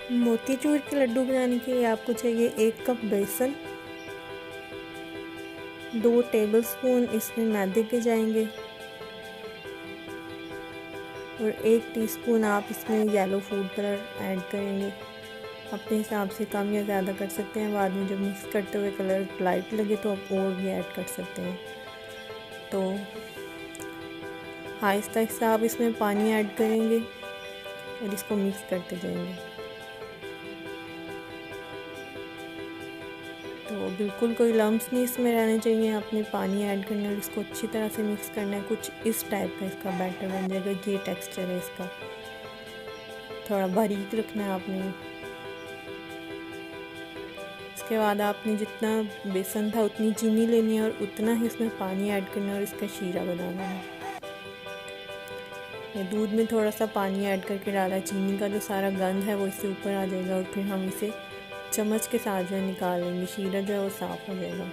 मोतीचूर के लड्डू बनाने के लिए आपको चाहिए 1 कप बेसन, 2 टेबलस्पून इसमें मैदे के जाएंगे और 1 टीस्पून आप इसमें येलो फूड कलर ऐड करेंगे। अपने हिसाब से कम या ज़्यादा कर सकते हैं, बाद में जब मिक्स करते हुए कलर लाइट लगे तो आप और भी ऐड कर सकते हैं। तो आहिस्ता आहिस्ता आप इसमें पानी ऐड करेंगे और इसको मिक्स करते जाएंगे। तो बिल्कुल कोई लम्स नहीं इसमें रहने चाहिए, आपने पानी ऐड करना है और इसको अच्छी तरह से मिक्स करना है। कुछ इस टाइप का इसका बैटर बन जाएगा, ये टेक्सचर है इसका। थोड़ा बारीक रखना है आपने। इसके बाद आपने जितना बेसन था उतनी चीनी लेनी है और उतना ही इसमें पानी ऐड करना है और इसका शीरा बनाना है। ये दूध में थोड़ा सा पानी ऐड करके डाला, चीनी का जो सारा गंध है वो इससे ऊपर आ जाएगा और फिर हम इसे चम्मच के साथ जो है निकाल लेंगे, शीरा जो है वो साफ़ हो जाएगा।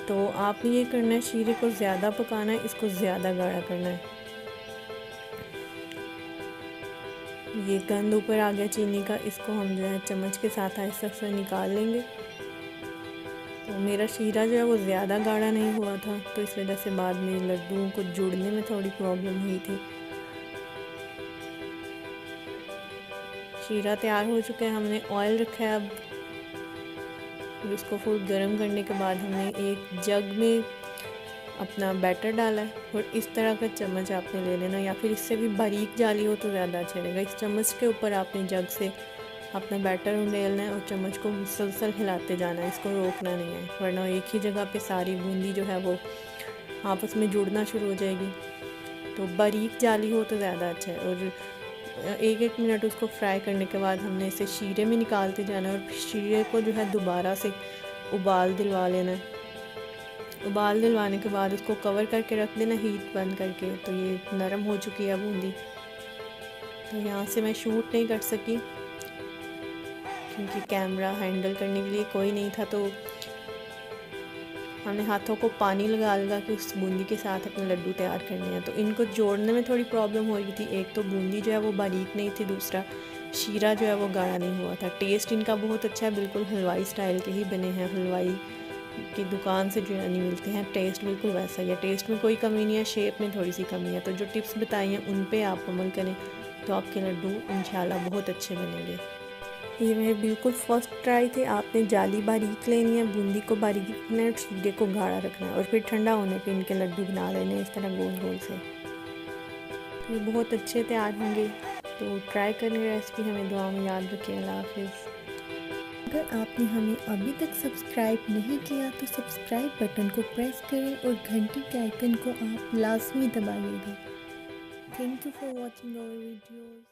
तो आपने ये करना है, शीरे को ज़्यादा पकाना है, इसको ज़्यादा गाढ़ा करना है। ये गंध ऊपर आ गया चीनी का, इसको हम जो है चम्मच के साथ आहिस्ता आहिस्ता निकाल लेंगे। तो मेरा शीरा जो है वो ज़्यादा गाढ़ा नहीं हुआ था, तो इस वजह से बाद में लड्डुओं को जुड़ने में थोड़ी प्रॉब्लम हुई थी। शीरा तैयार हो चुका है, हमने ऑयल रखा है अब। इसको फुल गर्म करने के बाद हमने एक जग में अपना बैटर डाला है और इस तरह का चम्मच आपने ले लेना, या फिर इससे भी बारीक जाली हो तो ज़्यादा अच्छा रहेगा। इस चम्मच के ऊपर आपने जग से अपना बैटर उंडेलना है और चम्मच को मुसलसल हिलाते जाना है, इसको रोकना नहीं है, वरना एक ही जगह पे सारी बूंदी जो है वो आपस में जुड़ना शुरू हो जाएगी। तो बारीक जाली हो तो ज़्यादा अच्छा है। और 1-1 मिनट उसको फ्राई करने के बाद हमने इसे शीरे में निकालते जाना है और शीरे को जो है दोबारा से उबाल दिलवा लेना है। उबाल दिलवाने के बाद उसको कवर करके रख देना हीट बंद करके। तो ये नरम हो चुकी है बूंदी। तो यहाँ से मैं शूट नहीं कर सकी क्योंकि कैमरा हैंडल करने के लिए कोई नहीं था, तो हमने हाथों को पानी लगा लगा के उस बूंदी के साथ अपने लड्डू तैयार करने हैं। तो इनको जोड़ने में थोड़ी प्रॉब्लम हो रही थी। एक तो बूंदी जो है वो बारीक नहीं थी, दूसरा शीरा जो है वो गाढ़ा नहीं हुआ था। टेस्ट इनका बहुत अच्छा है, बिल्कुल हलवाई स्टाइल के ही बने हैं। हलवाई की दुकान से जो नहीं मिलते हैं, टेस्ट बिल्कुल वैसा ही है। टेस्ट में कोई कमी नहीं है, शेप में थोड़ी सी कमी है। तो जो टिप्स बताई हैं उन पे आप अमल करें तो आपके लड्डू इंशाल्लाह बहुत अच्छे बनेंगे। ये मेरे बिल्कुल फर्स्ट ट्राई थे। आपने जाली बारीक लेनी है, बूंदी को बारीक रखना है और शीरे को गाढ़ा रखना है और फिर ठंडा होने पे इनके लड्डू बना लेने इस तरह गोल गोल से। तो ये बहुत अच्छे तैयार होंगे। तो ट्राई करने रेसिपी हमें दुआ में याद रखें। अल्लाह हाफिज़। अगर आपने हमें अभी तक सब्सक्राइब नहीं किया तो सब्सक्राइब बटन को प्रेस करें और घंटी के आइकन को आप लाजमी दबाइएगा। Thank you for watching our videos.